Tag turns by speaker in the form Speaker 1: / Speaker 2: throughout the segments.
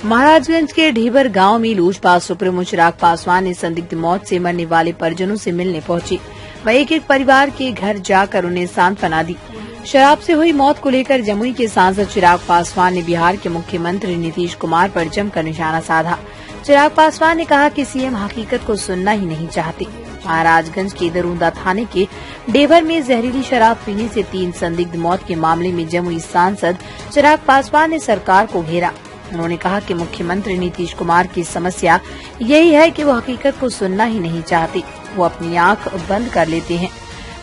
Speaker 1: महाराजगंज के ढीबर गांव में लोजपा सुप्रीमो चिराग पासवान ने संदिग्ध मौत से मरने वाले परिजनों से मिलने पहुंचे। वह एक परिवार के घर जाकर उन्हें सांत्वना दी। शराब से हुई मौत को लेकर जमुई के सांसद चिराग पासवान ने बिहार के मुख्यमंत्री नीतीश कुमार पर जमकर निशाना साधा। चिराग पासवान ने कहा कि सीएम हकीकत को सुनना ही नहीं चाहते। महाराजगंज के दरूंदा थाने के डेभर में जहरीली शराब पीने से 3 संदिग्ध मौत के मामले में जमुई सांसद चिराग पासवान ने सरकार को घेरा। उन्होंने कहा कि मुख्यमंत्री नीतीश कुमार की समस्या यही है कि वो हकीकत को सुनना ही नहीं चाहते। वो अपनी आंख बंद कर लेते हैं।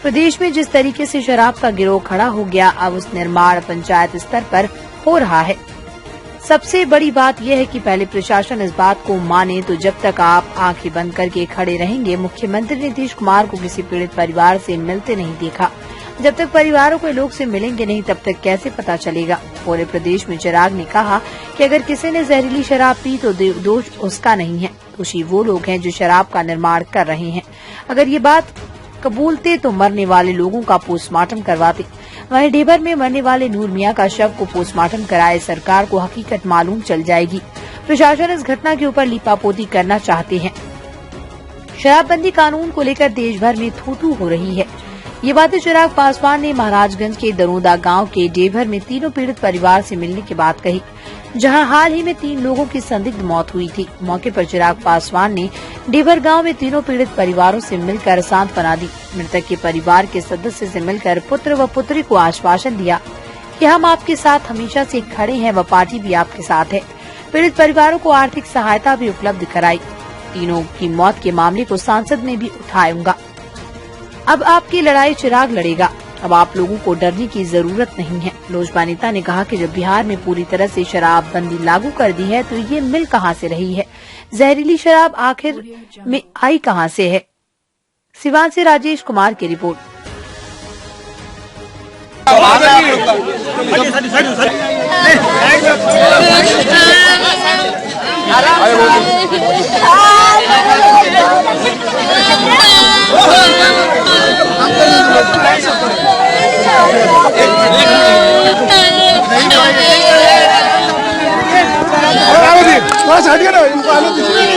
Speaker 1: प्रदेश में जिस तरीके से शराब का गिरोह खड़ा हो गया, अब उस निर्माण पंचायत स्तर पर हो रहा है। सबसे बड़ी बात यह है कि पहले प्रशासन इस बात को माने, तो जब तक आप आंखें बंद करके खड़े रहेंगे। मुख्यमंत्री नीतीश कुमार को किसी पीड़ित परिवार से मिलते नहीं देखा। जब तक परिवारों के लोग से मिलेंगे नहीं, तब तक कैसे पता चलेगा। पूरे प्रदेश में चिराग ने कहा कि अगर किसी ने जहरीली शराब पी तो दोष उसका नहीं है, दोषी वो लोग हैं जो शराब का निर्माण कर रहे हैं। अगर ये बात कबूलते तो मरने वाले लोगों का पोस्टमार्टम करवाते। वहीं ढेबर में मरने वाले नूर मियां का शव को पोस्टमार्टम कराए सरकार को हकीकत मालूम चल जाएगी। प्रशासन इस घटना के ऊपर लीपापोती करना चाहते हैं। शराबबंदी कानून को लेकर देश भर में थू-थू हो रही है। ये बातें चिराग पासवान ने महाराजगंज के दरोदा गांव के डेभर में 3 पीड़ित परिवार से मिलने के बाद कही, जहां हाल ही में 3 लोगों की संदिग्ध मौत हुई थी। मौके पर चिराग पासवान ने डेभर गांव में 3 पीड़ित परिवारों से मिलकर सांत्वना दी। मृतक के परिवार के सदस्य से मिलकर पुत्र व पुत्री को आश्वासन दिया कि हम आपके साथ हमेशा से खड़े हैं व पार्टी भी आपके साथ है। पीड़ित परिवारों को आर्थिक सहायता भी उपलब्ध कराई। तीनों की मौत के मामले को सांसद में भी उठाऊंगा। अब आपकी लड़ाई चिराग लड़ेगा। अब आप लोगों को डरने की जरूरत नहीं है। लोजपा नेता ने कहा कि जब बिहार में पूरी तरह से शराबबंदी लागू कर दी है, तो ये मिल कहां से रही है? जहरीली शराब आखिर में आई कहां से है? सिवान से राजेश कुमार की रिपोर्ट।
Speaker 2: हटिए ना, इनको आने दीजिए।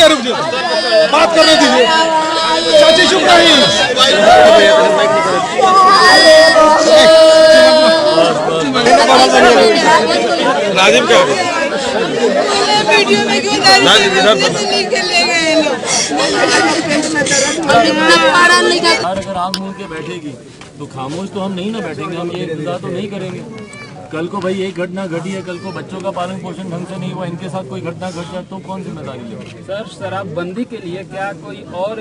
Speaker 2: रुक जा, बात करने दीजिए। चाची चुप रही। राजीव क्या
Speaker 3: अगर आंख मूंद के बैठेगी तो खामोश तो हम नहीं ना बैठेंगे। हम ये इंतजार तो नहीं करेंगे। कल को भाई एक घटना घटी है, कल को बच्चों का पालन पोषण ढंग से नहीं हुआ, इनके साथ कोई घटना घट जाए तो कौन जिम्मेदारी लेगा?
Speaker 4: सर, शराबबंदी के लिए क्या कोई और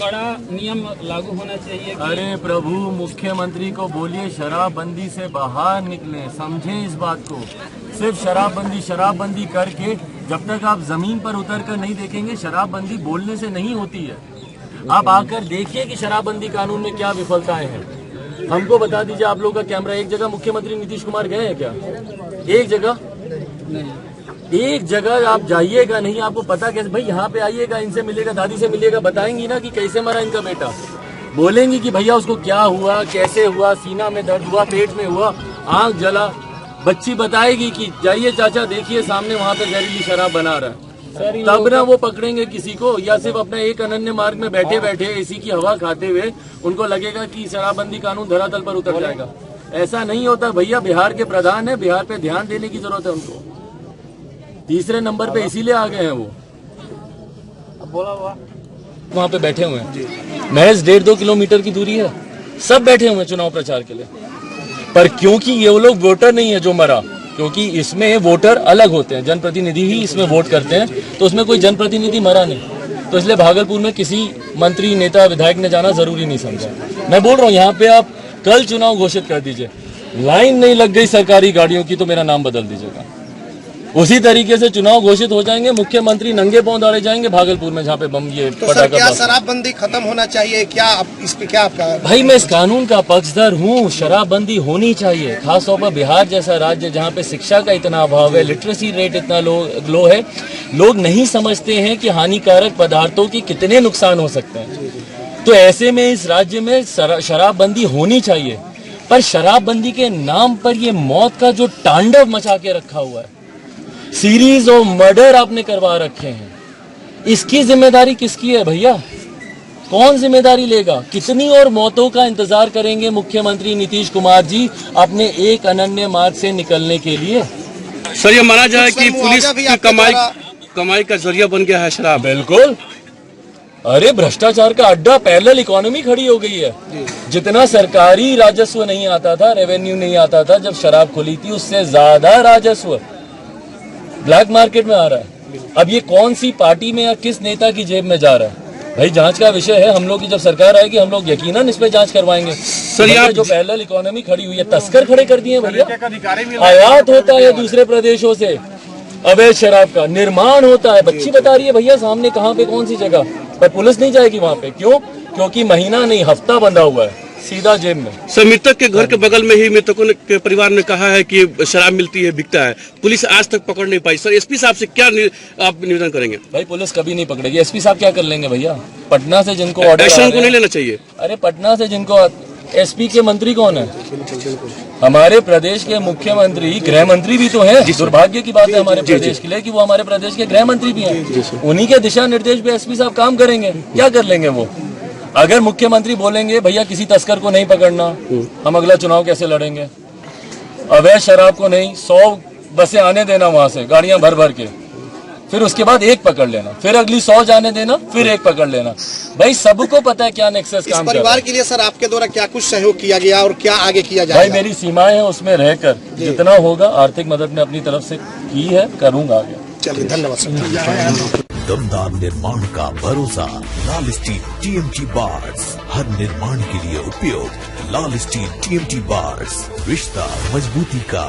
Speaker 4: कड़ा नियम लागू होना चाहिए?
Speaker 3: अरे प्रभु, मुख्यमंत्री को बोलिए शराबबंदी से बाहर निकलें, समझें इस बात को। सिर्फ शराबबंदी करके जब तक आप जमीन पर उतर कर नहीं देखेंगे, शराबबंदी बोलने से नहीं होती है। आप आकर देखिए कि शराबबंदी कानून में क्या विफलताएं हैं। हमको बता दीजिए, आप लोगों का कैमरा एक जगह मुख्यमंत्री नीतीश कुमार गए हैं क्या? एक जगह नहीं। एक जगह आप जाइएगा नहीं, आपको पता कैसे? भाई यहाँ पे आइएगा, इनसे मिलेगा, दादी से मिलेगा, बताएंगी ना कि कैसे मरा इनका बेटा। बोलेंगी कि भैया उसको क्या हुआ, कैसे हुआ, सीना में दर्द हुआ, पेट में हुआ, आंख जला। बच्ची बताएगी कि जाइए चाचा देखिए सामने वहाँ पे जहरीली शराब बना रहा है। तब ना वो पकड़ेंगे किसी को, या सिर्फ अपने एक अनन्य मार्ग में बैठे बैठे एसी की हवा खाते हुए उनको लगेगा कि शराबबंदी कानून धरातल पर उतर जाएगा। ऐसा नहीं होता भैया। बिहार के प्रधान है, बिहार पे ध्यान देने की जरूरत है उनको। तीसरे नंबर पे इसीलिए आ गए हैं वो। वहाँ पे बैठे हुए हैं, महज 1.5-2 किलोमीटर की दूरी है, सब बैठे हुए हैं चुनाव प्रचार के लिए। पर क्योंकि ये वो लोग वोटर नहीं है जो मरा, क्योंकि इसमें वोटर अलग होते हैं, जनप्रतिनिधि ही इसमें वोट करते हैं, तो उसमें कोई जनप्रतिनिधि मरा नहीं। तो इसलिए भागलपुर में किसी मंत्री, नेता, विधायक ने जाना जरूरी नहीं समझा। मैं बोल रहा हूँ यहाँ पे आप कल चुनाव घोषित कर दीजिए, लाइन नहीं लग गई सरकारी गाड़ियों की तो मेरा नाम बदल दीजिएगा। उसी तरीके से चुनाव घोषित हो जाएंगे, मुख्यमंत्री नंगे पांव दौड़े जाएंगे भागलपुर में, जहाँ पे बम ये
Speaker 5: तो सर क्या शराबबंदी खत्म होना चाहिए, क्या इस पे क्या आपका?
Speaker 3: भाई मैं इस कानून का पक्षधर हूँ, शराबबंदी होनी चाहिए, खासतौर पर बिहार जैसा राज्य जहाँ पे शिक्षा का इतना अभाव है, लिटरेसी रेट इतना लो है, लोग नहीं समझते हैं कि हानिकारक पदार्थों की कितने नुकसान हो सकते हैं। तो ऐसे में इस राज्य में शराबबंदी होनी चाहिए, पर शराबबंदी के नाम पर ये मौत का जो तांडव मचा के रखा हुआ है, सीरीज ऑफ मर्डर आपने करवा रखे हैं, इसकी जिम्मेदारी किसकी है भैया? कौन जिम्मेदारी लेगा? कितनी और मौतों का इंतजार करेंगे मुख्यमंत्री नीतीश कुमार जी अपने एक अनन्य मार्ग से निकलने के लिए?
Speaker 6: सर ये माना जाए कि पुलिस की कमाई का जरिया बन गया है शराब।
Speaker 3: बिल्कुल, अरे भ्रष्टाचार का अड्डा, पैरेलल इकोनॉमी खड़ी हो गई है। जितना सरकारी राजस्व नहीं आता था, रेवेन्यू नहीं आता था जब शराब खुली थी, उससे ज्यादा राजस्व ब्लैक मार्केट में आ रहा है। अब ये कौन सी पार्टी में या किस नेता की जेब में जा रहा है? भाई जांच का विषय है, हम लोग की जब सरकार आएगी हम लोग यकीनन इस पे जांच करवाएंगे। सर ये जो पैरेलल इकोनॉमी खड़ी हुई है, तस्कर खड़े कर दिए भैया, आयात होता है दूसरे प्रदेशों से, अवैध शराब का निर्माण होता है। बच्ची बता रही है भैया सामने, कहाँ पे कौन सी जगह, पर पुलिस नहीं जाएगी वहाँ पे। क्यों? क्योंकि महीना नहीं हफ्ता बंधा हुआ है, सीधा जेब में।
Speaker 6: सर मृतक के घर के बगल में ही मृतकों के परिवार ने कहा है कि शराब मिलती है, बिकता है, पुलिस आज तक पकड़ नहीं पाई। सर एसपी साहब से क्या आप निवेदन करेंगे?
Speaker 3: भाई पुलिस कभी नहीं पकड़ेगी, एसपी साहब क्या कर लेंगे भैया? पटना से जिनको ऑर्डर
Speaker 6: एक्शन को नहीं लेना चाहिए।
Speaker 3: अरे पटना से जिनको, एसपी के मंत्री कौन है? हमारे प्रदेश के मुख्यमंत्री, गृह मंत्री भी तो हैं। दुर्भाग्य की बात है हमारे प्रदेश के लिए कि वो हमारे प्रदेश के गृह मंत्री भी हैं। उन्हीं के दिशा निर्देश पे एसपी साहब काम करेंगे। क्या कर लेंगे वो? अगर मुख्यमंत्री बोलेंगे भैया किसी तस्कर को नहीं पकड़ना, हम अगला चुनाव कैसे लड़ेंगे? अवैध शराब को नहीं, 100 बसें आने देना वहां से, गाड़ियां भर भर के, फिर उसके बाद एक पकड़ लेना, फिर अगली 100 जाने देना, फिर एक पकड़ लेना। भाई सबको पता है क्या नेक्सस काम कर रहा है।
Speaker 5: परिवार के लिए सर आपके द्वारा क्या कुछ सहयोग किया गया और क्या आगे किया जाएगा?
Speaker 3: भाई मेरी सीमाएं हैं, उसमें रहकर जितना होगा आर्थिक मदद में अपनी तरफ से की है, करूंगा आगे।
Speaker 5: चलिए धन्यवाद सर।
Speaker 7: दमदार निर्माण का भरोसा लाल स्टील टीएमटी बार्स, हर निर्माण के लिए उपयोग। लाल स्टील टीएमटी बार्स, रिश्ता मजबूती का।